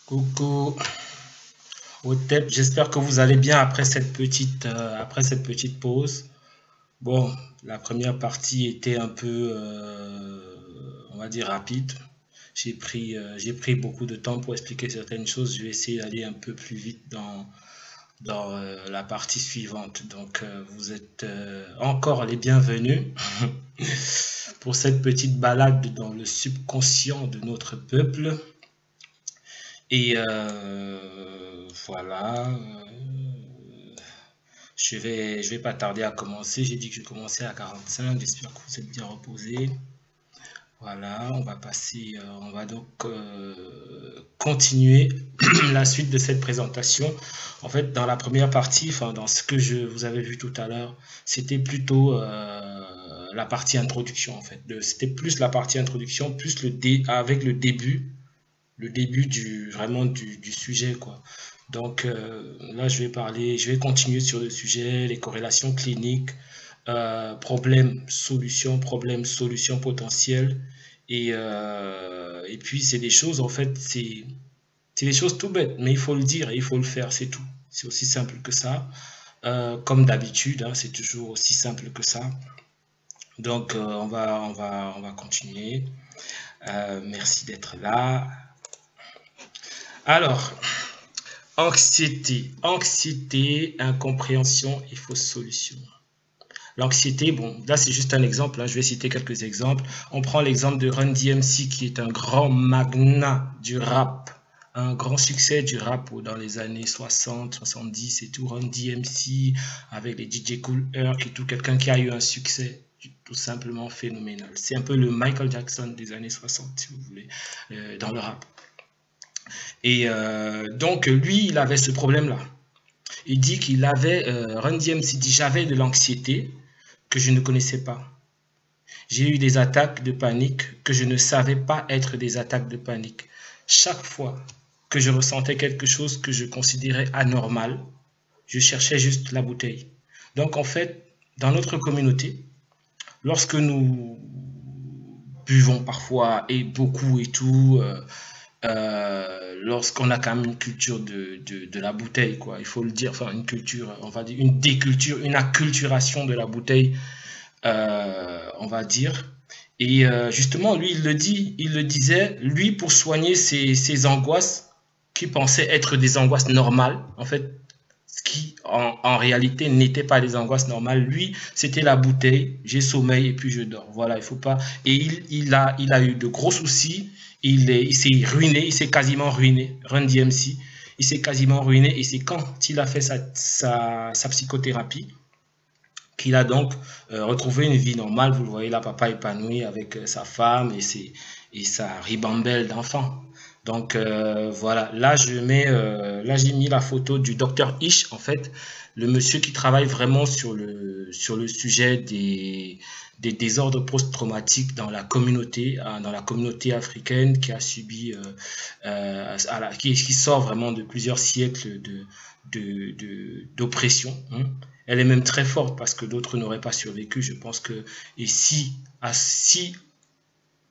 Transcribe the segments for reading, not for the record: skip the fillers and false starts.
Coucou au TEP, j'espère que vous allez bien après cette petite pause. Bon, la première partie était un peu, on va dire, rapide. J'ai pris beaucoup de temps pour expliquer certaines choses. Je vais essayer d'aller un peu plus vite dans la partie suivante. Donc, vous êtes encore les bienvenus pour cette petite balade dans le subconscient de notre peuple. Et voilà, je vais pas tarder à commencer. J'ai dit que je commençais à 45. J'espère que vous êtes bien reposés. Voilà, on va donc continuer la suite de cette présentation. En fait, dans la première partie, enfin dans ce que je vous avais vu tout à l'heure, c'était plutôt la partie introduction en fait. C'était plus la partie introduction, plus avec le début du sujet, quoi. Donc là, je vais continuer sur le sujet, les corrélations cliniques, problème, solution potentielle. Et puis, c'est des choses, en fait, c'est des choses tout bêtes, mais il faut le dire et il faut le faire, c'est tout. C'est aussi simple que ça. Comme d'habitude, hein, c'est toujours aussi simple que ça. Donc, on va continuer. Merci d'être là. Alors, anxiété, incompréhension et fausse solution. L'anxiété, bon, là c'est juste un exemple, hein, je vais citer quelques exemples. On prend l'exemple de Run DMC qui est un grand magnat du rap, un grand succès du rap dans les années 60, 70 et tout. Run DMC avec les DJ Cool Herc et tout, quelqu'un qui a eu un succès tout simplement phénoménal. C'est un peu le Michael Jackson des années 60, si vous voulez, dans le rap. Et donc, lui, il avait ce problème-là. Il dit qu'il avait, Run DMC dit, j'avais de l'anxiété que je ne connaissais pas. J'ai eu des attaques de panique que je ne savais pas être des attaques de panique. Chaque fois que je ressentais quelque chose que je considérais anormal, je cherchais juste la bouteille. Donc, en fait, dans notre communauté, lorsque nous buvons parfois et beaucoup et tout, lorsqu'on a quand même une culture de la bouteille, quoi, il faut le dire, enfin une culture, on va dire une déculture, une acculturation de la bouteille, on va dire. Et justement, lui, il le disait, lui, pour soigner ses angoisses, qui pensaient être des angoisses normales, en fait, ce qui en réalité n'était pas des angoisses normales. Lui, c'était la bouteille, j'ai sommeil et puis je dors. Voilà, il faut pas. Et il a eu de gros soucis. Il s'est ruiné, il s'est quasiment ruiné. Run DMC, il s'est quasiment ruiné. Et c'est quand il a fait sa psychothérapie qu'il a donc retrouvé une vie normale. Vous le voyez là, papa épanoui avec sa femme et sa ribambelle d'enfants. Donc voilà, là j'ai mis la photo du docteur Ish, en fait, le monsieur qui travaille vraiment sur le sujet des désordres post-traumatiques dans la communauté africaine qui a subi, qui sort vraiment de plusieurs siècles d'oppression, hein. Elle est même très forte parce que d'autres n'auraient pas survécu. Je pense que, et si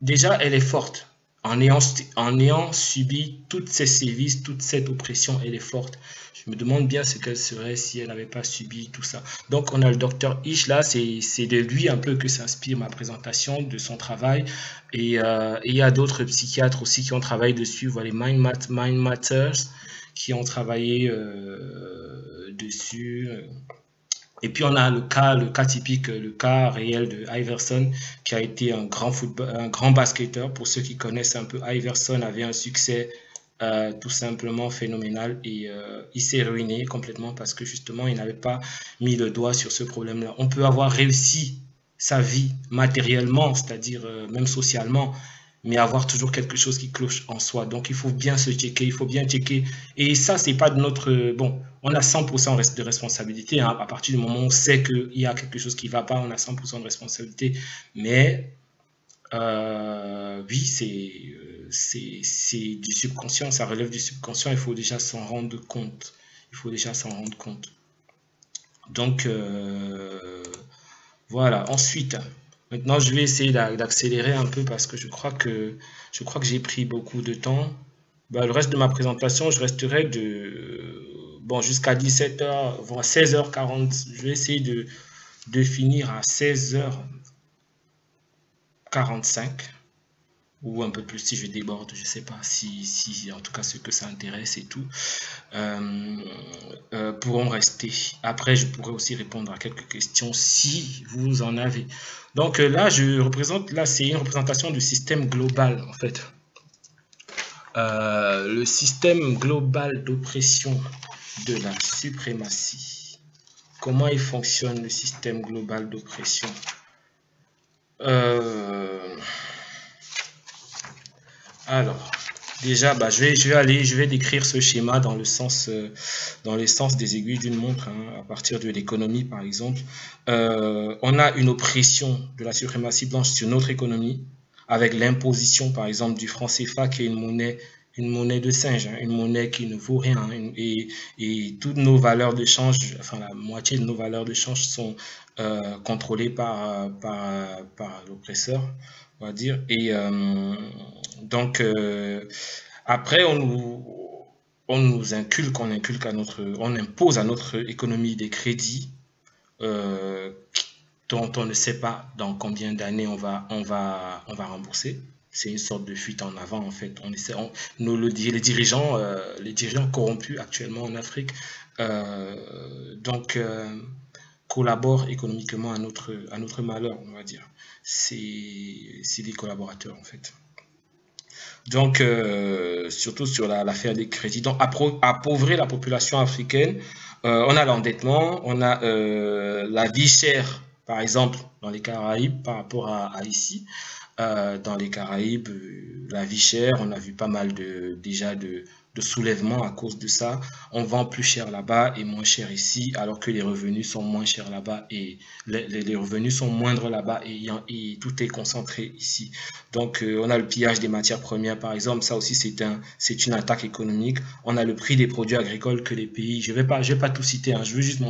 déjà elle est forte, en ayant subi toutes ces sévices, toute cette oppression, elle est forte. Je me demande bien ce qu'elle serait si elle n'avait pas subi tout ça. Donc on a le docteur Ish là, c'est de lui un peu que s'inspire ma présentation, de son travail. Et il y a d'autres psychiatres aussi qui ont travaillé dessus. Voilà, les Mind Matters qui ont travaillé dessus. Et puis on a le cas typique, le cas réel de Iverson, qui a été un grand basketteur. Pour ceux qui connaissent un peu, Iverson avait un succès tout simplement phénoménal et il s'est ruiné complètement parce que justement il n'avait pas mis le doigt sur ce problème-là. On peut avoir réussi sa vie matériellement, c'est-à-dire même socialement, mais avoir toujours quelque chose qui cloche en soi. Donc il faut bien se checker, il faut bien checker. Et ça, c'est pas de notre... Bon, on a 100% de responsabilité, hein. À partir du moment où on sait qu'il y a quelque chose qui ne va pas, on a 100% de responsabilité. Mais oui, c'est du subconscient, ça relève du subconscient, il faut déjà s'en rendre compte. Il faut déjà s'en rendre compte. Donc, voilà. Ensuite, maintenant, je vais essayer d'accélérer un peu parce que je crois que j'ai pris beaucoup de temps. bah, le reste de ma présentation, je resterai jusqu'à 17h, voire 16h40. Je vais essayer de finir à 16h45 ou un peu plus si je déborde, je sais pas si en tout cas ceux que ça intéresse et tout pourront rester. Après, je pourrai aussi répondre à quelques questions si vous en avez. Donc là, c'est une représentation du système global en fait. Le système global d'oppression de la suprématie. Comment il fonctionne le système global d'oppression? Alors, déjà, bah, je vais décrire ce schéma dans le sens des aiguilles d'une montre, hein, à partir de l'économie, par exemple. On a une oppression de la suprématie blanche sur notre économie, avec l'imposition, par exemple, du franc CFA, qui est une monnaie de singe, hein, une monnaie qui ne vaut rien, hein, et toutes nos valeurs de change, enfin la moitié de nos valeurs de change sont contrôlées par l'oppresseur, on va dire. Et donc après on nous inculque, on impose à notre économie des crédits dont on ne sait pas dans combien d'années on va rembourser. C'est une sorte de fuite en avant en fait. Les dirigeants corrompus actuellement en Afrique collaborent économiquement à notre malheur, on va dire. C'est des collaborateurs en fait. Donc, surtout sur l'affaire des crédits. Donc, appauvrir la population africaine, on a l'endettement, on a la vie chère, par exemple, dans les Caraïbes par rapport à ici. Dans les Caraïbes, la vie chère, on a vu pas mal déjà de soulèvements à cause de ça. On vend plus cher là-bas et moins cher ici, alors que les revenus sont moins chers là-bas et les revenus sont moindres là-bas et tout est concentré ici. Donc, on a le pillage des matières premières, par exemple. Ça aussi, c'est une attaque économique. On a le prix des produits agricoles que les pays. Je vais pas tout citer, hein. Je veux juste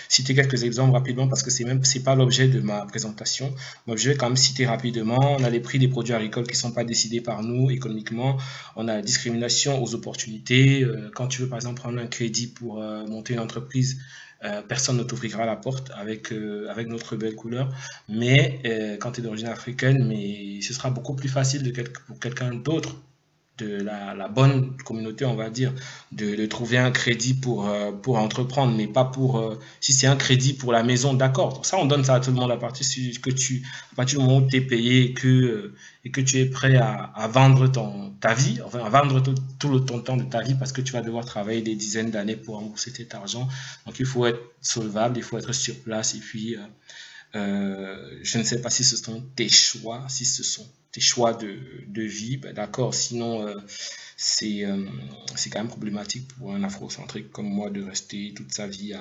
citer quelques exemples rapidement parce que c'est pas l'objet de ma présentation. Donc, je vais quand même citer rapidement. On a les prix des produits agricoles qui sont pas décidés par nous économiquement. On a la discrimination aux opportunités. Quand tu veux, par exemple, prendre un crédit pour monter une entreprise, personne ne t'ouvrira la porte avec notre belle couleur. Mais quand tu es d'origine africaine, mais ce sera beaucoup plus facile pour quelqu'un d'autre de la bonne communauté, on va dire, de trouver un crédit pour entreprendre, mais pas si c'est un crédit pour la maison, d'accord. Ça, on donne ça à tout le monde à partir du moment où tu es payé et que tu es prêt à vendre ta vie, enfin, à vendre ton temps de ta vie parce que tu vas devoir travailler des dizaines d'années pour rembourser cet argent. Donc, il faut être solvable, il faut être sur place et puis je ne sais pas si ce sont tes choix, de vie, ben d'accord. Sinon, c'est quand même problématique pour un afrocentrique comme moi de rester toute sa vie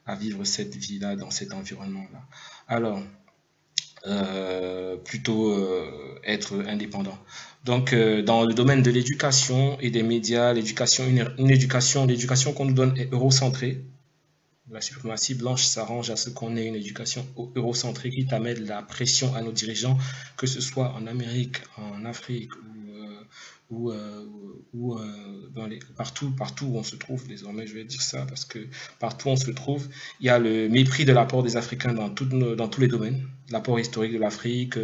à vivre cette vie-là dans cet environnement-là. Alors, plutôt être indépendant. Donc, dans le domaine de l'éducation et des médias, l'éducation qu'on nous donne est eurocentrée. La suprématie blanche s'arrange à ce qu'on ait une éducation eurocentrée qui t'amène la pression à nos dirigeants, que ce soit en Amérique, en Afrique ou partout où on se trouve désormais, je vais dire ça parce que partout où on se trouve, il y a le mépris de l'apport des Africains dans tous les domaines. L'apport historique de l'Afrique,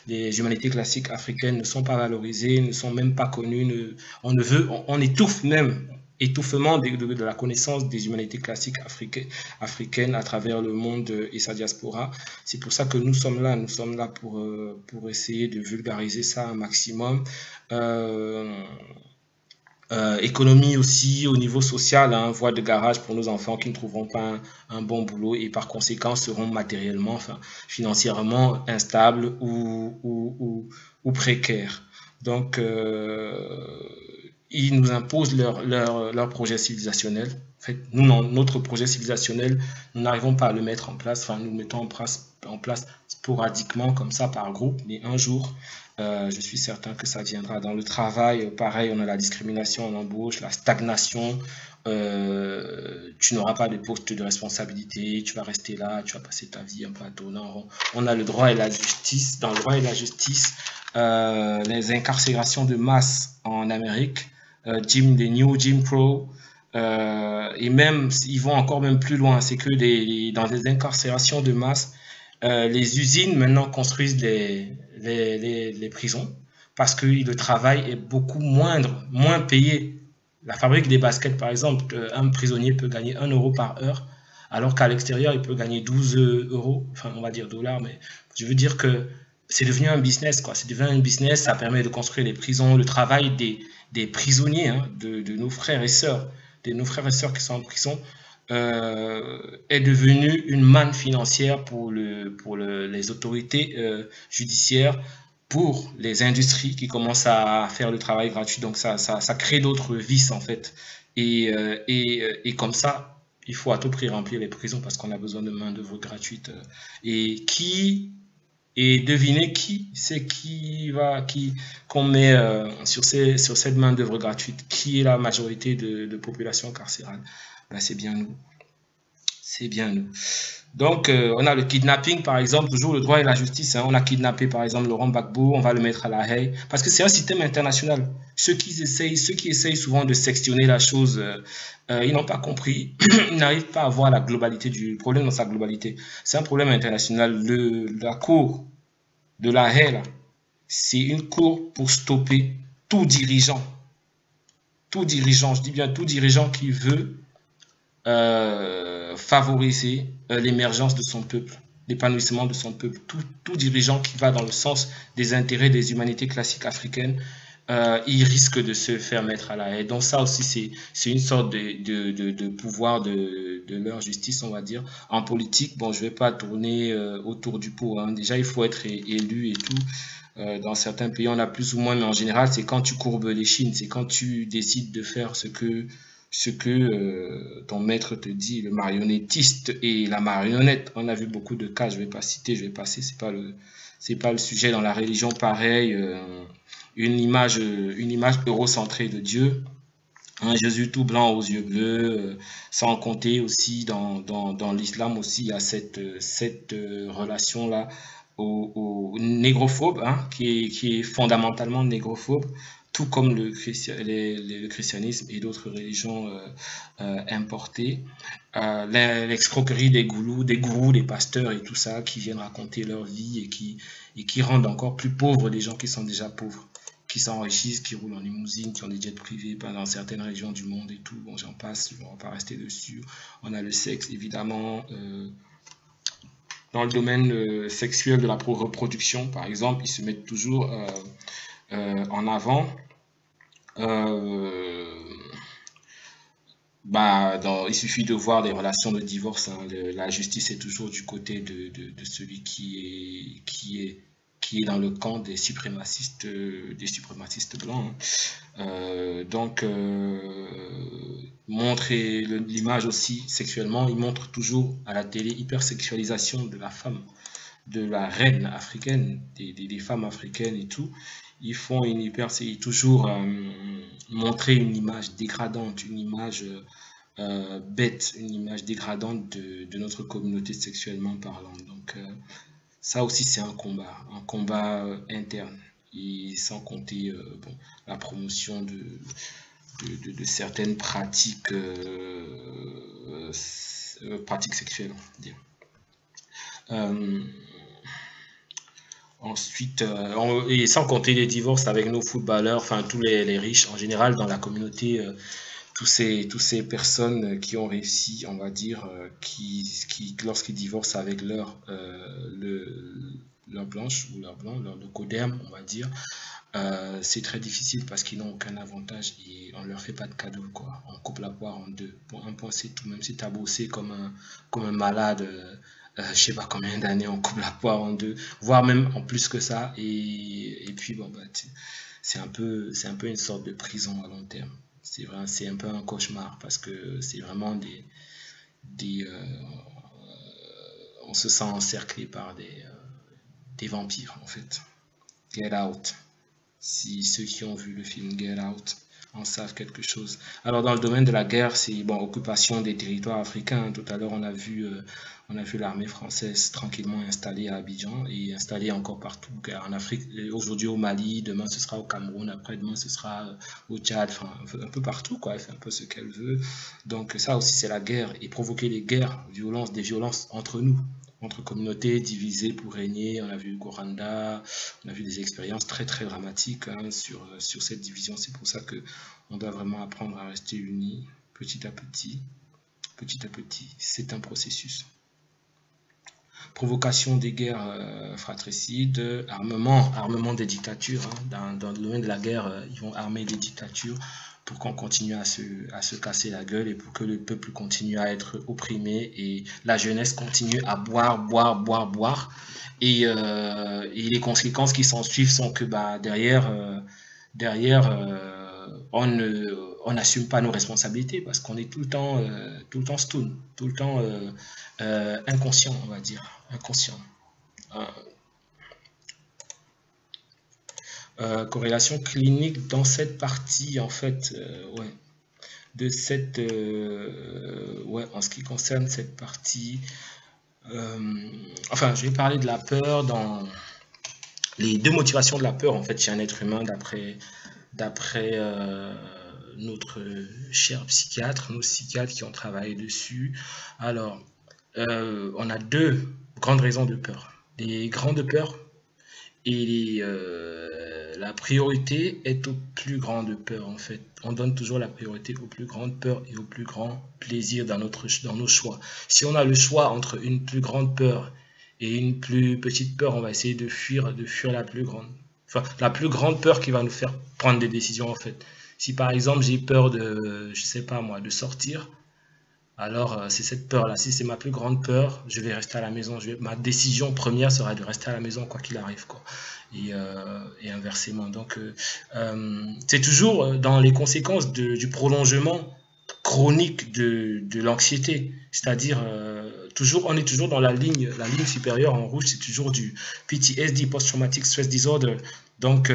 les humanités classiques africaines ne sont pas valorisées, ne sont même pas connues, on étouffe même. Étouffement de la connaissance des humanités classiques africaines à travers le monde et sa diaspora. C'est pour ça que nous sommes là pour essayer de vulgariser ça un maximum. Économie aussi au niveau social, hein, voie de garage pour nos enfants qui ne trouveront pas un bon boulot et par conséquent seront matériellement, enfin financièrement instables ou précaires. Donc ils nous imposent leur projet civilisationnel En fait, nous, dans notre projet civilisationnel, nous n'arrivons pas à le mettre en place, enfin, nous le mettons en place sporadiquement, comme ça, par groupe, mais un jour, je suis certain que ça viendra. Dans le travail, pareil, on a la discrimination en embauche, la stagnation, tu n'auras pas de poste de responsabilité, tu vas rester là, tu vas passer ta vie un peu à tourner en rond. On a le droit et la justice. Dans le droit et la justice, les incarcérations de masse en Amérique, des New Jim Crow, et même, ils vont encore même plus loin, c'est que dans des incarcérations de masse, les usines maintenant construisent les prisons parce que le travail est beaucoup moindre, moins payé. La fabrique des baskets, par exemple, un prisonnier peut gagner 1 € par heure, alors qu'à l'extérieur, il peut gagner 12 euros, enfin, on va dire dollars, mais je veux dire que c'est devenu un business, quoi. C'est devenu un business, ça permet de construire les prisons, le travail des prisonniers, hein, de nos frères et sœurs, de nos frères et sœurs qui sont en prison, est devenu une manne financière pour les autorités judiciaires, pour les industries qui commencent à faire le travail gratuit. Donc ça crée d'autres vices en fait. Et comme ça, il faut à tout prix remplir les prisons parce qu'on a besoin de main-d'œuvre gratuite. Et devinez qui c'est qu'on met sur cette main-d'œuvre gratuite. Qui est la majorité de population carcérale? Ben, c'est bien nous. C'est bien nous. Donc, on a le kidnapping, par exemple, toujours le droit et la justice. Hein. On a kidnappé, par exemple, Laurent Gbagbo, on va le mettre à La Haye, parce que c'est un système international. Ceux qui essayent souvent de sectionner la chose, ils n'ont pas compris, ils n'arrivent pas à voir la globalité du problème dans sa globalité. C'est un problème international. La cour de La Haye, là, c'est une cour pour stopper tout dirigeant, je dis bien tout dirigeant qui veut favoriser l'émergence de son peuple, l'épanouissement de son peuple. Tout dirigeant qui va dans le sens des intérêts des humanités classiques africaines, il risque de se faire mettre à la haie. Donc ça aussi, c'est une sorte de pouvoir de leur justice, on va dire. En politique, bon, je ne vais pas tourner autour du pot. Hein. Déjà, il faut être élu et tout. Dans certains pays, on a plus ou moins, mais en général, c'est quand tu courbes les chines, c'est quand tu décides de faire ce que ton maître te dit, le marionnettiste et la marionnette. On a vu beaucoup de cas, je vais pas citer, je vais passer, c'est pas le sujet. Dans la religion, pareil, une image eurocentrée de Dieu, un Jésus tout blanc aux yeux bleus, sans compter aussi dans l'islam aussi, il y a cette relation-là au négrophobe, hein, qui est fondamentalement négrophobe, tout comme le christianisme et d'autres religions importées. L'escroquerie des gourous, des pasteurs et tout ça, qui viennent raconter leur vie et qui rendent encore plus pauvres des gens qui sont déjà pauvres, qui s'enrichissent, qui roulent en limousine, qui ont des jets privés dans certaines régions du monde et tout. Bon, j'en passe, je ne vais pas rester dessus. On a le sexe, évidemment. Dans le domaine sexuel de la reproduction, par exemple, ils se mettent toujours en avant. Il suffit de voir les relations de divorce. Hein. La justice est toujours du côté de celui qui est dans le camp des suprémacistes blancs. Hein. Montrer l'image aussi sexuellement, il montre toujours à la télé hypersexualisation de la femme, de la reine africaine, des femmes africaines et tout. Ils font toujours montrer une image dégradante, une image bête, une image dégradante de notre communauté sexuellement parlant. Donc ça aussi c'est un combat interne. Et sans compter la promotion de certaines pratiques sexuelles, on va dire. Ensuite, et sans compter les divorces avec nos footballeurs, enfin tous les riches en général dans la communauté, tous ces personnes qui ont réussi, on va dire, qui lorsqu'ils divorcent avec leur blanche ou leur blanc, le coderme, on va dire, c'est très difficile parce qu'ils n'ont aucun avantage et on leur fait pas de cadeau, quoi. On coupe la poire en deux. Pour un point, c'est tout. Même si tu as bossé comme un malade, je sais pas combien d'années, on coupe la poire en deux, voire même en plus que ça. Et puis, bon, c'est un peu une sorte de prison à long terme. C'est vrai, c'est un peu un cauchemar parce que c'est vraiment des on se sent encerclé par des vampires en fait. Get Out. Si ceux qui ont vu le film Get Out en savent quelque chose. Alors dans le domaine de la guerre, c'est bon, occupation des territoires africains. Tout à l'heure, on a vu l'armée française tranquillement installée à Abidjan et installée encore partout en Afrique. Aujourd'hui au Mali, demain ce sera au Cameroun, après-demain ce sera au Tchad, enfin un peu partout quoi. Elle fait un peu ce qu'elle veut. Donc ça aussi c'est la guerre et provoquer des guerres, des violences entre nous, entre communautés divisées pour régner. On a vu Rwanda, on a vu des expériences très très dramatiques hein, sur cette division. C'est pour ça que on doit vraiment apprendre à rester unis petit à petit. Petit à petit, c'est un processus. Provocation des guerres fratricides, armement des dictatures. Hein. Dans le domaine de la guerre, ils vont armer les dictatures pour qu'on continue à se casser la gueule et pour que le peuple continue à être opprimé et la jeunesse continue à boire. Et les conséquences qui s'en suivent sont que bah, derrière on n'assume pas nos responsabilités parce qu'on est tout le temps stone, tout le temps inconscient, on va dire, inconscient. Corrélation clinique dans cette partie, en fait, ouais, de cette, ouais, en ce qui concerne cette partie, enfin, je vais parler de la peur dans les deux motivations de la peur, en fait, chez un être humain, d'après notre cher psychiatre, nos psychiatres qui ont travaillé dessus. Alors, on a deux grandes raisons de peur. Les grandes peurs et la priorité est aux plus grandes peurs en fait. On donne toujours la priorité aux plus grandes peurs et aux plus grands plaisirs dans nos choix. Si on a le choix entre une plus grande peur et une plus petite peur, on va essayer de fuir la plus grande. Enfin, la plus grande peur qui va nous faire prendre des décisions en fait. Si par exemple j'ai peur de, je sais pas moi, de sortir, alors c'est cette peur-là. Si c'est ma plus grande peur, je vais rester à la maison. Ma décision première sera de rester à la maison quoi qu'il arrive quoi. Et inversement. Donc c'est toujours dans les conséquences du prolongement chronique de l'anxiété. C'est-à-dire on est toujours dans la ligne supérieure en rouge, c'est toujours du PTSD, Post-Traumatic Stress Disorder. Donc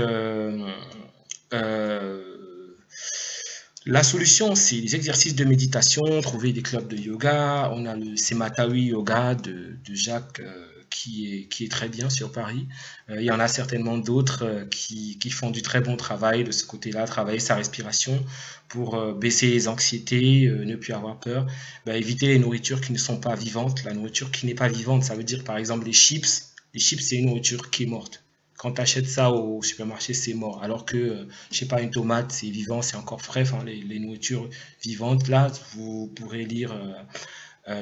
la solution, c'est les exercices de méditation, trouver des clubs de yoga. On a le Sematawi Yoga de Jacques qui est très bien sur Paris. Il y en a certainement d'autres qui font du très bon travail de ce côté-là, travailler sa respiration pour baisser les anxiétés, ne plus avoir peur, éviter les nourritures qui ne sont pas vivantes. La nourriture qui n'est pas vivante, ça veut dire par exemple les chips. Les chips, c'est une nourriture qui est morte. Quand tu achètes ça au supermarché, c'est mort. Alors que, je sais pas, une tomate, c'est vivant, c'est encore frais. Enfin, les nourritures vivantes, là, vous pourrez lire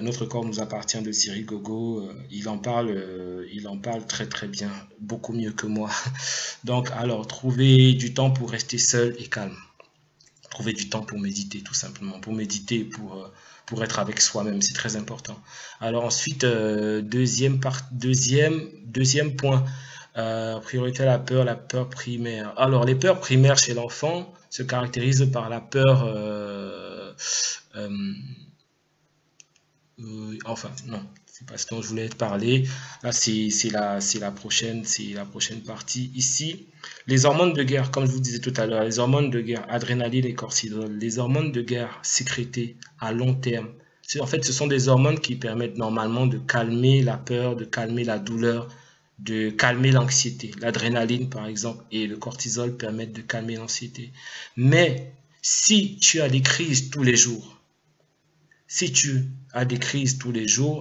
Notre corps nous appartient de Cyril Gogo. Il en parle très très bien, beaucoup mieux que moi. Donc, alors, trouvez du temps pour rester seul et calme. Trouvez du temps pour méditer, tout simplement. Pour méditer, pour être avec soi-même, c'est très important. Alors ensuite, deuxième point. Priorité à la peur primaire. Alors, les peurs primaires chez l'enfant se caractérisent par la peur. Enfin, non, c'est pas ce dont je voulais te parler. Là, c'est la prochaine partie. Ici, les hormones de guerre, comme je vous disais tout à l'heure, les hormones de guerre, adrénaline et cortisol, les hormones de guerre sécrétées à long terme. En fait, ce sont des hormones qui permettent normalement de calmer la peur, de calmer la douleur, de calmer l'anxiété. L'adrénaline, par exemple, et le cortisol permettent de calmer l'anxiété. Mais si tu as des crises tous les jours,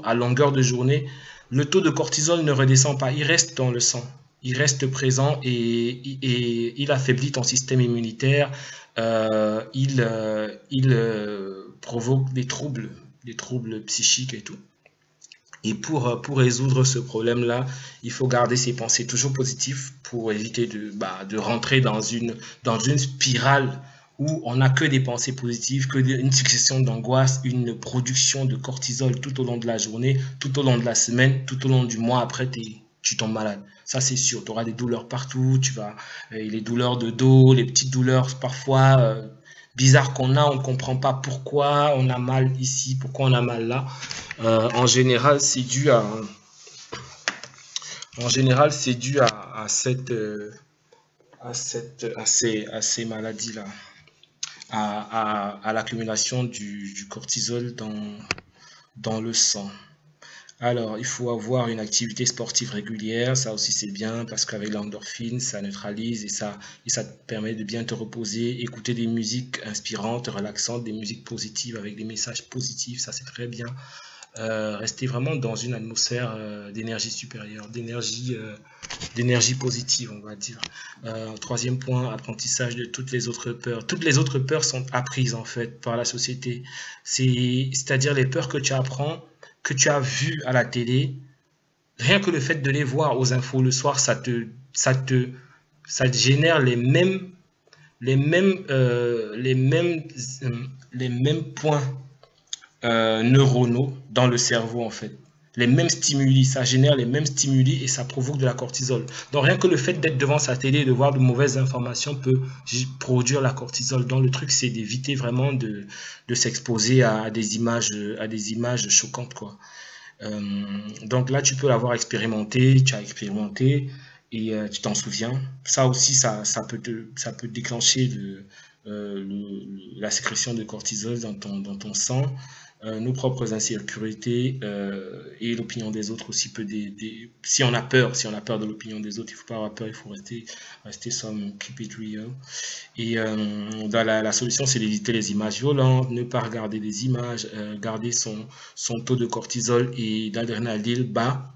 à longueur de journée, le taux de cortisol ne redescend pas, il reste dans le sang. Il reste présent et il affaiblit ton système immunitaire, il provoque des troubles psychiques et tout. Et pour résoudre ce problème-là, il faut garder ses pensées toujours positives pour éviter de rentrer dans une spirale où on n'a que des pensées positives, une succession d'angoisses, une production de cortisol tout au long de la journée, tout au long de la semaine, tout au long du mois. Après, tu tombes malade. Ça, c'est sûr. Tu auras des douleurs partout. Les douleurs de dos, les petites douleurs parfois, bizarres qu'on a, on ne comprend pas pourquoi on a mal ici, pourquoi on a mal là. En général, c'est dû à ces maladies-là, à l'accumulation du cortisol dans le sang. Alors, il faut avoir une activité sportive régulière, ça aussi c'est bien parce qu'avec l'endorphine, ça neutralise et ça te permet de bien te reposer, écouter des musiques inspirantes, relaxantes, des musiques positives avec des messages positifs, ça c'est très bien. Rester vraiment dans une atmosphère d'énergie supérieure, d'énergie positive, on va dire. Troisième point, apprentissage de toutes les autres peurs. Toutes les autres peurs sont apprises en fait par la société. C'est-à-dire les peurs que tu apprends, que tu as vues à la télé, rien que le fait de les voir aux infos le soir, ça te génère les mêmes points neuronaux dans le cerveau en fait. Les mêmes stimuli, ça génère les mêmes stimuli et ça provoque de la cortisol. Donc rien que le fait d'être devant sa télé et de voir de mauvaises informations peut produire la cortisol. Donc le truc c'est d'éviter vraiment de s'exposer à des images choquantes quoi. Donc là tu peux l'avoir expérimenté, tu as expérimenté et tu t'en souviens. Ça aussi ça peut déclencher la sécrétion de cortisol dans ton sang. Nos propres insécurités et l'opinion des autres aussi si on a peur de l'opinion des autres, il ne faut pas avoir peur, il faut rester some, keep it real. Et la solution c'est d'éviter les images violentes, ne pas regarder des images, garder son taux de cortisol et d'adrénaline bas.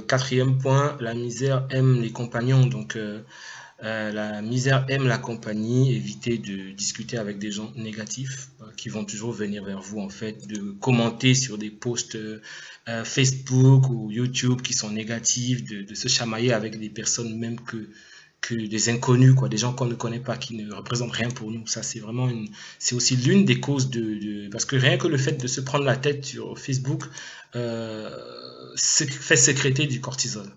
Quatrième point, la misère aime les compagnons, donc la misère aime la compagnie, évitez de discuter avec des gens négatifs qui vont toujours venir vers vous en fait, de commenter sur des posts Facebook ou YouTube qui sont négatifs, de se chamailler avec des personnes même que des inconnus, quoi, des gens qu'on ne connaît pas, qui ne représentent rien pour nous. Ça, c'est aussi l'une des causes parce que rien que le fait de se prendre la tête sur Facebook fait sécréter du cortisol.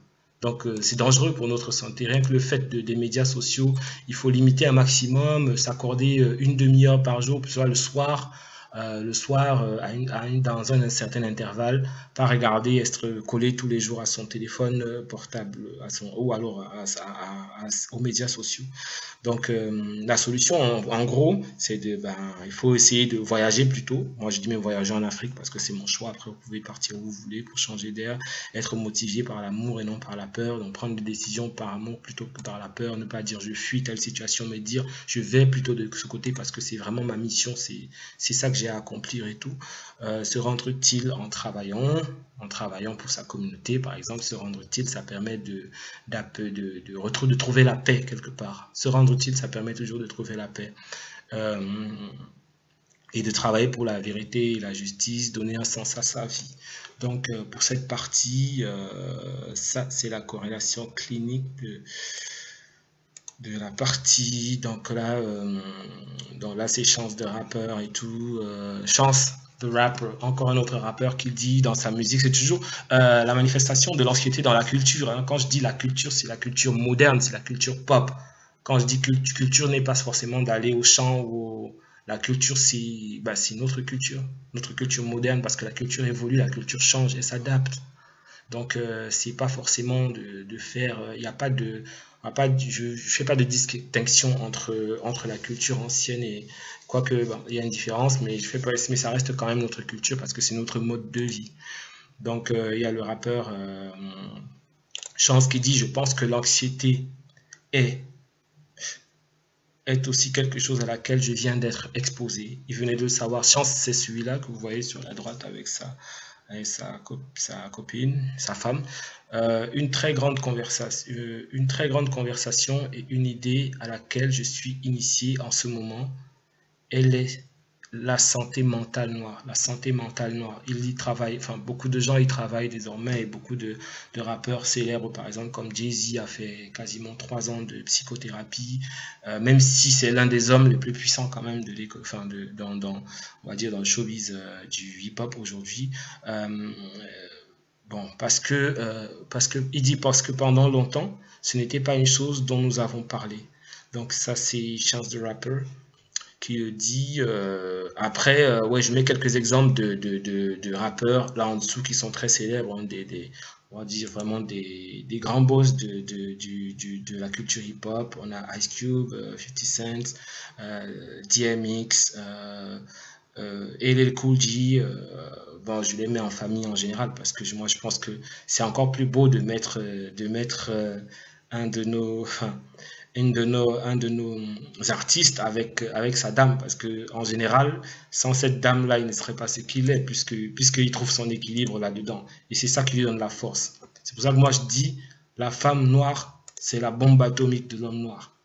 Donc c'est dangereux pour notre santé. Rien que le fait des médias sociaux, il faut limiter un maximum, s'accorder une demi-heure par jour, soit le soir, dans un certain intervalle, pas regarder, être collé tous les jours à son téléphone portable, ou alors aux médias sociaux. Donc la solution, en gros, c'est il faut essayer de voyager plutôt. Moi, je dis même voyager en Afrique parce que c'est mon choix. Après, vous pouvez partir où vous voulez pour changer d'air, être motivé par l'amour et non par la peur. Donc prendre des décisions par amour plutôt que par la peur. Ne pas dire je fuis telle situation, mais dire je vais plutôt de ce côté parce que c'est vraiment ma mission. C'est ça que j'ai à accomplir et tout. Se rendre utile en travaillant pour sa communauté, par exemple. Se rendre utile, ça permet de trouver la paix quelque part. Se rendre utile, ça permet toujours de trouver la paix. Et de travailler pour la vérité et la justice, donner un sens à sa vie. Donc pour cette partie, ça c'est la corrélation clinique de la partie. Donc là, c'est Chance de rappeur et tout. Chance de rapper, encore un autre rappeur qui dit dans sa musique, c'est toujours la manifestation de l'anxiété dans la culture. Hein. Quand je dis la culture, c'est la culture moderne, c'est la culture pop. Quand je dis culture, n'est pas forcément d'aller au chant ou la culture, c'est notre culture moderne, parce que la culture évolue, la culture change et s'adapte. Donc, c'est pas forcément de faire, il n'y a pas de, je fais pas de distinction entre la culture ancienne et quoique il y a une différence, mais mais ça reste quand même notre culture parce que c'est notre mode de vie. Donc, il y a le rappeur Chance qui dit, je pense que l'anxiété est aussi quelque chose à laquelle je viens d'être exposé. Il venait de le savoir. Chance, c'est celui-là que vous voyez sur la droite avec sa copine, sa femme. Une très grande conversation et une idée à laquelle je suis initié en ce moment. Elle est la santé mentale noire. La santé mentale noire. Il y travaille, enfin beaucoup de gens y travaillent désormais et beaucoup de rappeurs célèbres, par exemple comme Jay-Z a fait quasiment 3 ans de psychothérapie, même si c'est l'un des hommes les plus puissants quand même on va dire dans le showbiz du hip-hop aujourd'hui. Parce que pendant longtemps, ce n'était pas une chose dont nous avons parlé. Donc ça, c'est Chance the Rapper qui le dit. Après, ouais, je mets quelques exemples de rappeurs là en dessous qui sont très célèbres, hein, on va dire vraiment des grands boss de la culture hip-hop. On a Ice Cube, 50 Cent, DMX, LL Cool J. Bon, je les mets en famille en général parce que moi je pense que c'est encore plus beau de mettre un de nos, enfin, un de nos artistes avec sa dame, parce que en général, sans cette dame-là, il ne serait pas ce qu'il est, puisqu'il trouve son équilibre là-dedans. Et c'est ça qui lui donne la force. C'est pour ça que moi je dis, la femme noire, c'est la bombe atomique de l'homme noir.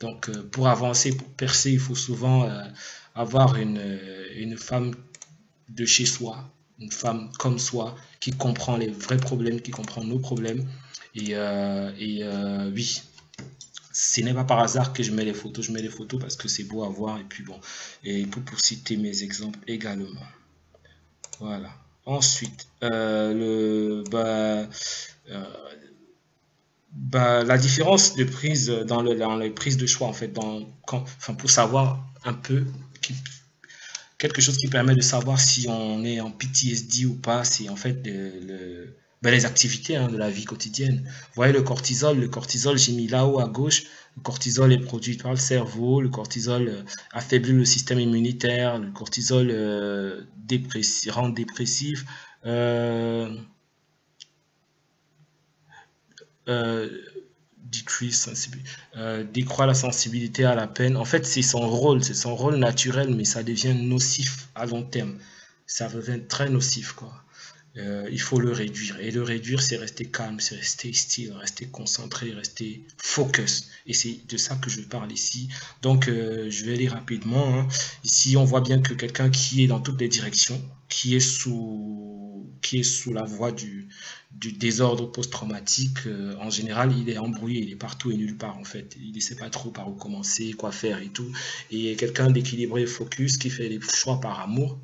Donc pour avancer, pour percer, il faut souvent avoir une femme de chez soi, une femme comme soi, qui comprend les vrais problèmes, qui comprend nos problèmes. Oui, ce n'est pas par hasard que je mets les photos. Je mets les photos parce que c'est beau à voir. Et puis bon, et pour citer mes exemples également. Voilà. Ensuite, la différence de prise dans les prises de choix, en fait, enfin, pour savoir un peu, quelque chose qui permet de savoir si on est en PTSD ou pas, c'est en fait les activités, hein, de la vie quotidienne. Vous voyez le cortisol, j'ai mis là-haut à gauche. Le cortisol est produit par le cerveau. Le cortisol affaiblit le système immunitaire. Le cortisol rend dépressif. Euh, euh, décroît la sensibilité à la peine. En fait, c'est son rôle naturel, mais ça devient nocif à long terme. Ça devient très nocif, quoi. Il faut le réduire. Et le réduire, c'est rester calme, c'est rester still, rester concentré, rester focus. Et c'est de ça que je parle ici. Donc, je vais aller rapidement, hein. Ici, on voit bien que quelqu'un qui est dans toutes les directions, qui est sous la voie du désordre post-traumatique, en général, il est embrouillé, il est partout et nulle part, en fait. Il ne sait pas trop par où commencer, quoi faire et tout. Et quelqu'un d'équilibré, focus, qui fait les choix par amour.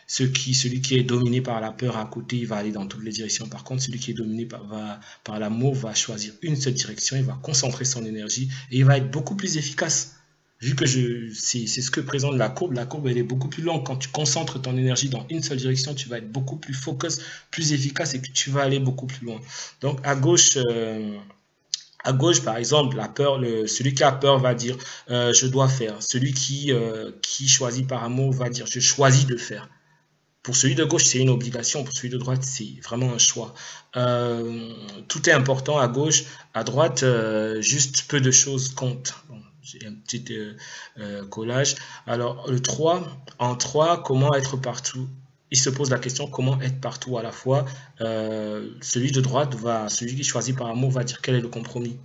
Celui qui est dominé par la peur à côté, il va aller dans toutes les directions. Par contre, celui qui est dominé par l'amour va choisir une seule direction, il va concentrer son énergie et il va être beaucoup plus efficace. Vu que c'est ce que présente la courbe elle est beaucoup plus longue. Quand tu concentres ton énergie dans une seule direction, tu vas être beaucoup plus focus, plus efficace et que tu vas aller beaucoup plus loin. Donc à gauche, par exemple, la peur, celui qui a peur va dire je dois faire. Celui qui choisit par amour va dire je choisis de faire. Pour celui de gauche, c'est une obligation. Pour celui de droite, c'est vraiment un choix. Tout est important à gauche. À droite, juste peu de choses comptent. Bon, j'ai un petit collage. Alors, en 3, comment être partout? Il se pose la question comment être partout à la fois. Celui de droite celui qui choisit par amour va dire quel est le compromis.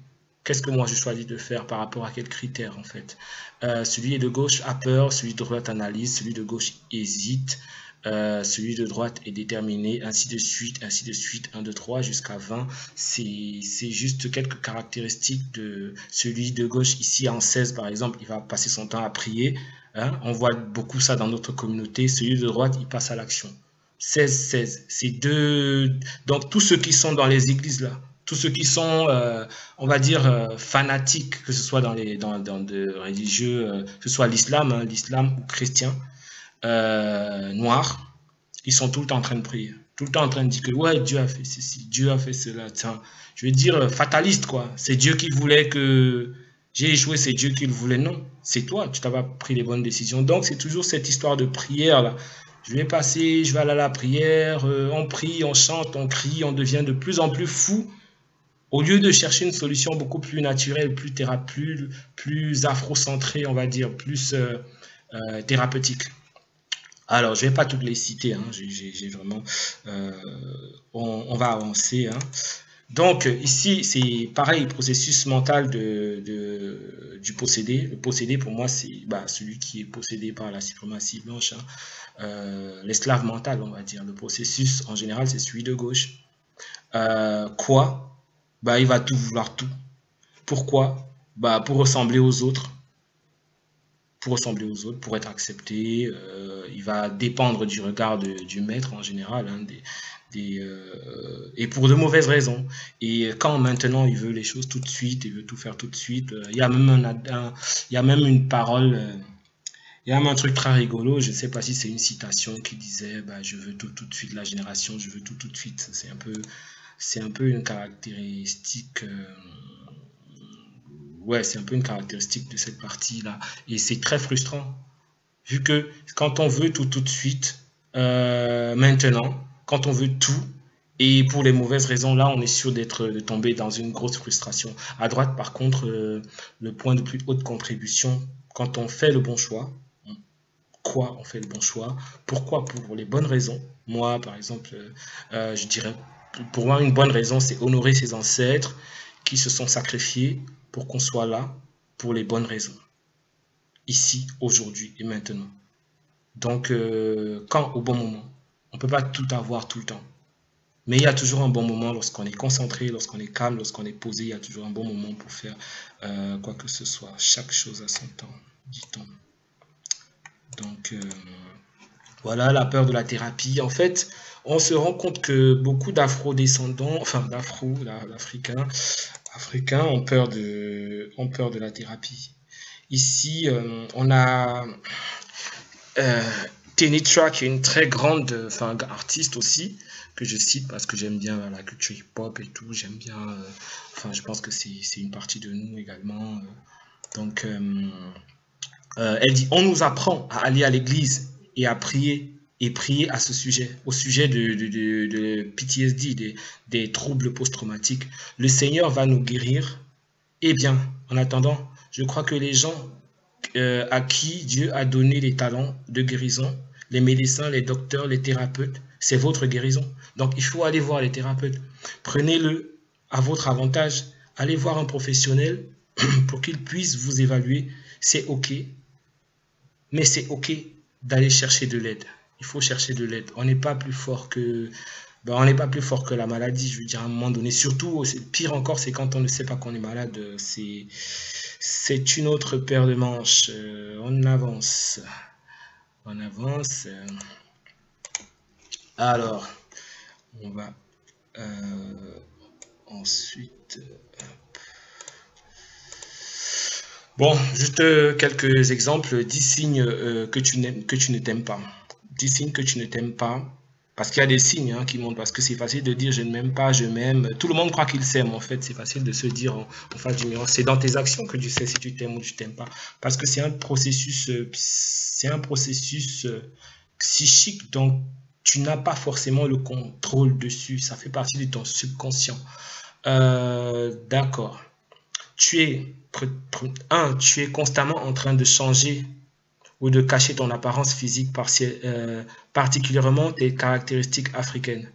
Qu'est-ce que moi je choisis de faire par rapport à quels critères en fait. Celui de gauche a peur, celui de droite analyse, celui de gauche hésite. Celui de droite est déterminé, ainsi de suite, 1, 2, 3, jusqu'à 20. C'est juste quelques caractéristiques de celui de gauche. Ici, en 16, par exemple, il va passer son temps à prier. Hein. On voit beaucoup ça dans notre communauté. Celui de droite, il passe à l'action. 16, 16. C'est deux. Donc, tous ceux qui sont dans les églises, là, tous ceux qui sont, on va dire, fanatiques, que ce soit dans de religieux, que ce soit l'islam, hein, l'islam ou chrétien, noirs, ils sont tout le temps en train de prier, tout le temps en train de dire que ouais, Dieu a fait ceci, Dieu a fait cela. Tiens, je veux dire fataliste quoi. C'est Dieu qui voulait que j'ai échoué, c'est Dieu qui le voulait. Non, c'est toi, tu n'as pas pris les bonnes décisions. Donc c'est toujours cette histoire de prière là. Je vais aller à la prière, on prie, on chante, on crie, on devient de plus en plus fou. Au lieu de chercher une solution beaucoup plus naturelle, plus afrocentrée, on va dire, plus thérapeutique. Alors, je ne vais pas toutes les citer, hein, j'ai vraiment. On va avancer. Hein. Donc, ici, c'est pareil, processus mental du possédé. Le possédé, pour moi, c'est celui qui est possédé par la suprématie blanche. Hein. L'esclave mental, on va dire. Le processus, en général, c'est celui de gauche. Quoi? Il va tout vouloir tout. Pourquoi? Pour ressembler aux autres. pour ressembler aux autres, pour être accepté. Il va dépendre du regard du maître en général, hein, et pour de mauvaises raisons. Et quand maintenant il veut les choses tout de suite, il veut tout faire tout de suite, il y a même il y a même une parole, il y a même un truc très rigolo, je ne sais pas si c'est une citation qui disait bah, je veux tout tout de suite, la génération, je veux tout tout de suite. C'est un peu une caractéristique. Ouais, c'est un peu une caractéristique de cette partie-là. Et c'est très frustrant, vu que quand on veut tout tout de suite, maintenant, quand on veut tout, et pour les mauvaises raisons, là, on est sûr de tomber dans une grosse frustration. À droite, par contre, le point de plus haute contribution, quand on fait le bon choix, quoi on fait le bon choix, pourquoi, pour les bonnes raisons. Moi, par exemple, je dirais, pour moi, une bonne raison, c'est honorer ses ancêtres qui se sont sacrifiés pour qu'on soit là pour les bonnes raisons, ici, aujourd'hui et maintenant. Donc, quand au bon moment, on ne peut pas tout avoir tout le temps. Mais il y a toujours un bon moment lorsqu'on est concentré, lorsqu'on est calme, lorsqu'on est posé, il y a toujours un bon moment pour faire quoi que ce soit. Chaque chose à son temps, dit-on. Donc, voilà la peur de la thérapie. En fait, on se rend compte que beaucoup d'afro-descendants, enfin d'africains, africains ont peur de la thérapie. Ici, on a Tenitra, qui est une très grande artiste aussi, que je cite parce que j'aime bien la culture hip-hop et tout. J'aime bien, je pense que c'est une partie de nous également. Donc, elle dit, on nous apprend à aller à l'église et à prier à ce sujet, au sujet de PTSD, des troubles post-traumatiques. Le Seigneur va nous guérir. Eh bien, en attendant, je crois que les gens à qui Dieu a donné les talents de guérison, les médecins, les docteurs, les thérapeutes, c'est votre guérison. Donc, il faut aller voir les thérapeutes. Prenez-le à votre avantage. Allez voir un professionnel pour qu'il puisse vous évaluer. C'est OK, mais c'est OK d'aller chercher de l'aide. Il faut chercher de l'aide. On n'est pas plus fort que... on n'est pas plus fort que la maladie, je veux dire, à un moment donné. Surtout, pire encore, c'est quand on ne sait pas qu'on est malade. C'est une autre paire de manches. On avance. On avance. Alors, on va ensuite... Bon, juste quelques exemples. 10 signes que tu ne t'aimes pas. 10 signes que tu ne t'aimes pas. Parce qu'il y a des signes qui montrent. Parce que c'est facile de dire je ne m'aime pas, je m'aime. Tout le monde croit qu'il s'aime. En fait, c'est facile de se dire en face du miroir. C'est dans tes actions que tu sais si tu t'aimes ou tu t'aimes pas. Parce que c'est un processus psychique. Donc, tu n'as pas forcément le contrôle dessus. Ça fait partie de ton subconscient. D'accord. Tu es constamment en train de changer ou de cacher ton apparence physique, particulièrement tes caractéristiques africaines.